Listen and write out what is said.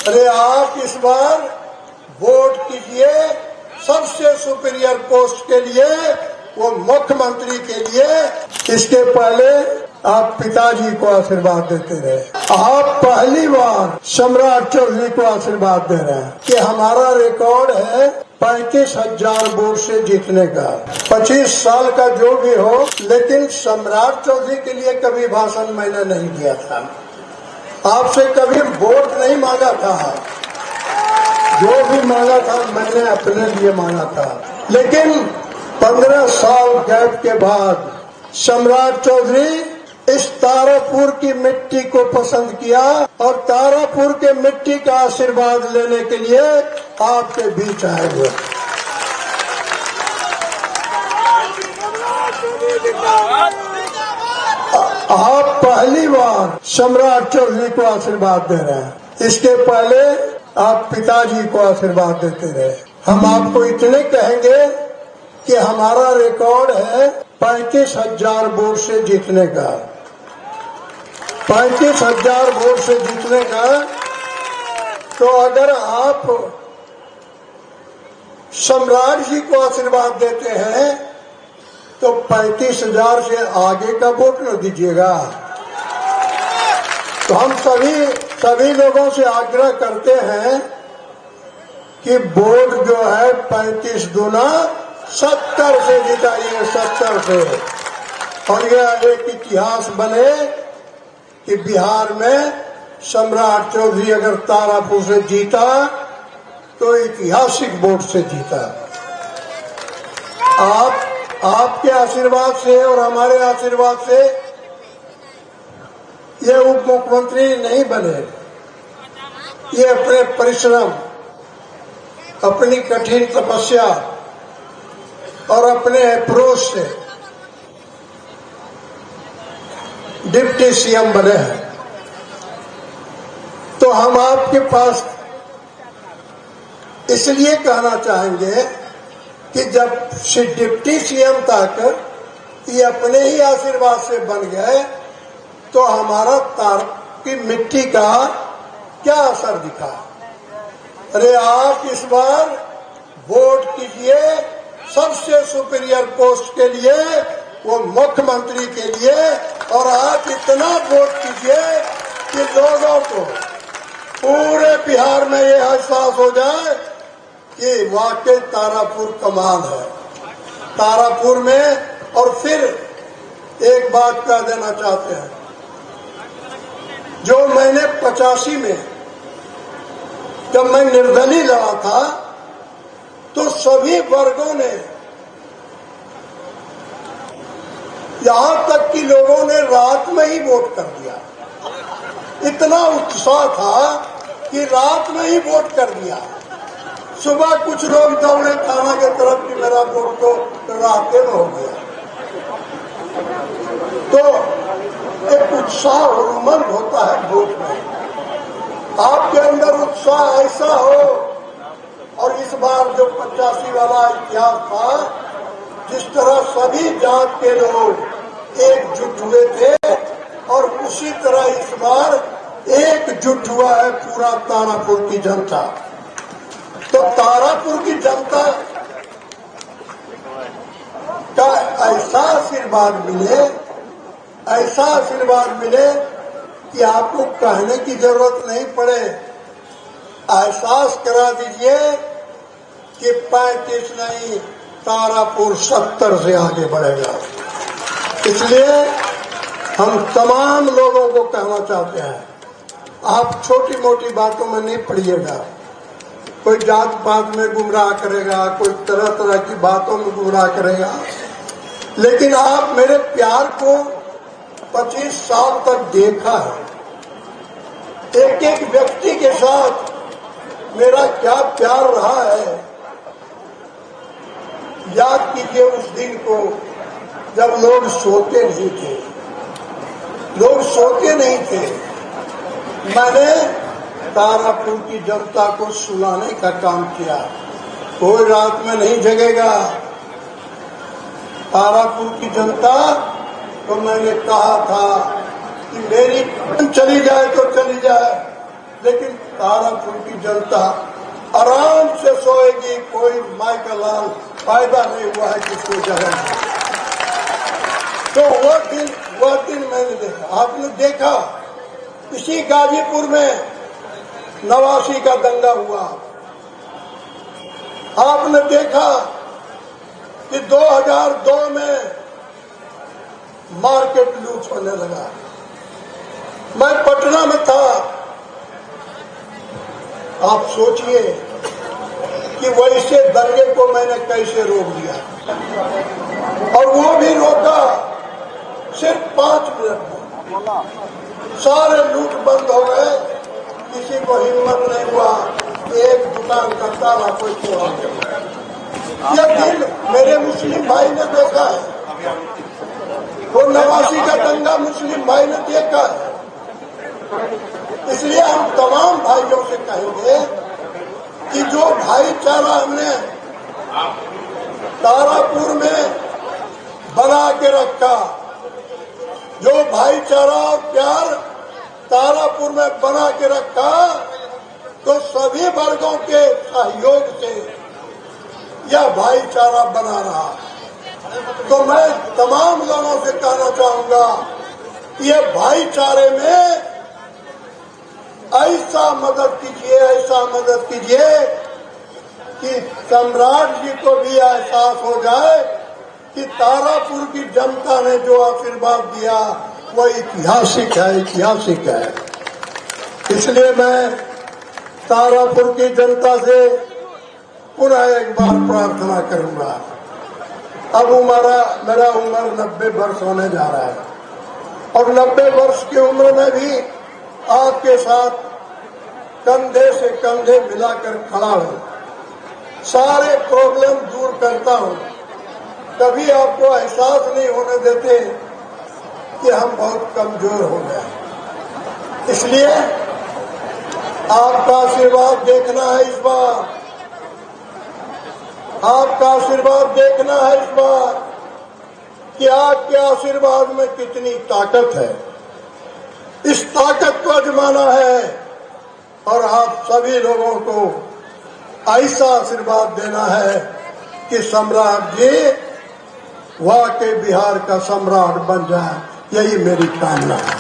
अरे आप इस बार वोट कीजिए सबसे सुपीरियर पोस्ट के लिए, वो मुख्यमंत्री के लिए। इसके पहले आप पिताजी को आशीर्वाद देते रहे। आप पहली बार सम्राट चौधरी को आशीर्वाद दे रहे हैं कि हमारा रिकॉर्ड है 35,000 वोट से जीतने का। 25 साल का जो भी हो, लेकिन सम्राट चौधरी के लिए कभी भाषण मैंने नहीं दिया था, आपसे कभी वोट नहीं मांगा था। जो भी मांगा था मैंने अपने लिए मांगा था। लेकिन 15 साल गैप के बाद सम्राट चौधरी इस तारापुर की मिट्टी को पसंद किया और तारापुर के मिट्टी का आशीर्वाद लेने के लिए आपके बीच आए हुए। आप पहली बार सम्राट चौधरी को आशीर्वाद दे रहे हैं। इसके पहले आप पिताजी को आशीर्वाद देते रहे। हम आपको इतने कहेंगे कि हमारा रिकॉर्ड है 35,000 वोट से जीतने का। 35,000 वोट से जीतने का। तो अगर आप सम्राट जी को आशीर्वाद देते हैं तो 35,000 से आगे का वोट न दीजिएगा। तो हम सभी लोगों से आग्रह करते हैं कि वोट जो है 35 दूना 70 से जिताइए, 70 से। और यह एक इतिहास बने कि बिहार में सम्राट चौधरी अगर तारापुर से जीता तो ऐतिहासिक वोट से जीता। आपके आशीर्वाद से और हमारे आशीर्वाद से ये उप मुख्यमंत्री नहीं बने। ये अपने परिश्रम, अपनी कठिन तपस्या और अपने अप्रोच से डिप्टी सीएम बने हैं। तो हम आपके पास इसलिए कहना चाहेंगे कि जब डिप्टी सीएम तक ये अपने ही आशीर्वाद से बन गए तो हमारा तार की मिट्टी का क्या असर दिखा। अरे आप इस बार वोट कीजिए सबसे सुपीरियर पोस्ट के लिए, वो मुख्यमंत्री के लिए। और आप इतना वोट कीजिए कि लोगों को पूरे बिहार में ये एहसास हो जाए कि वाकई तारापुर कमाल है। तारापुर में। और फिर एक बात कह देना चाहते हैं, जो मैंने 85 में जब मैं निर्दलीय लड़ा था तो सभी वर्गों ने, यहां तक कि लोगों ने रात में ही वोट कर दिया। इतना उत्साह था कि रात में ही वोट कर दिया। सुबह कुछ लोग दौड़े थाना के तरफ कि मेरा वोट तो रात में हो गया। तो एक उत्साह और उमंग होता है वोट में। आपके अंदर उत्साह ऐसा हो। और इस बार जो 85 वाला इतिहास था, जिस तरह सभी जात के लोग एकजुट हुए थे, और उसी तरह इस बार एकजुट हुआ है पूरा तारापुर की जनता। तो तारापुर की जनता का ऐसा आशीर्वाद मिले कि आपको कहने की जरूरत नहीं पड़े। एहसास करा दीजिए कि 35 नहीं, तारापुर 70 से आगे बढ़ेगा। इसलिए हम तमाम लोगों को कहना चाहते हैं, आप छोटी मोटी बातों में नहीं पड़िएगा। कोई जात पात में गुमराह करेगा, कोई तरह तरह की बातों में गुमराह करेगा, लेकिन आप मेरे प्यार को 25 साल तक देखा है। एक एक व्यक्ति के साथ मेरा क्या प्यार रहा है। याद कीजिए उस दिन को जब लोग सोते नहीं थे। मैंने तारापुर की जनता को सुलाने का काम किया। कोई रात में नहीं जगेगा। तारापुर की जनता को मैंने कहा था कि मेरी चली जाए तो चली जाए, लेकिन तारापुर की जनता आराम से सोएगी, कोई माई का लाल फायदा नहीं हुआ है किसको जहर। तो वो दिन मैंने देखा, आपने देखा इसी गाजीपुर में 89 का दंगा हुआ। आपने देखा कि 2002 में मार्केट लूट होने लगा। मैं पटना में था। आप सोचिए कि वैसे दंगे को मैंने कैसे रोक दिया, और वो भी रोका सिर्फ 5 मिनट में। सारे लूट बंद हो गए, किसी को हिम्मत नहीं हुआ कि एक दुकान का ताला कोई तोड़ा। यह दिन मेरे मुस्लिम भाई ने देखा है, वो 89 का दंगा मुस्लिम भाई ने देखा है। इसलिए हम तमाम भाइयों से कहेंगे कि जो भाईचारा हमने तारापुर में बना के रखा, जो भाईचारा और प्यार तारापुर में बना के रखा, तो सभी वर्गों के सहयोग से यह भाईचारा बना रहा। तो मैं तमाम लोगों से कहना चाहूंगा कि ये भाईचारे में ऐसा मदद कीजिए कि सम्राट जी को भी एहसास हो जाए कि तारापुर की जनता ने जो आशीर्वाद दिया वो ऐतिहासिक है। इसलिए मैं तारापुर की जनता से पुनः एक बार प्रार्थना करूंगा। अब मेरा उम्र 90 वर्ष होने जा रहा है, और 90 वर्ष की उम्र में भी आपके साथ कंधे से कंधे मिलाकर खड़ा हूं, सारे प्रॉब्लम दूर करता हूं। कभी आपको एहसास नहीं होने देते कि हम बहुत कमजोर हो गए। इसलिए आपका आशीर्वाद देखना है इस बार, आपका आशीर्वाद देखना है इस बार कि आपके आशीर्वाद में कितनी ताकत है। इस ताकत को आजमाना है, और आप सभी लोगों को ऐसा आशीर्वाद देना है कि सम्राट जी वाकई बिहार का सम्राट बन जाए। यही मेरी कामना है।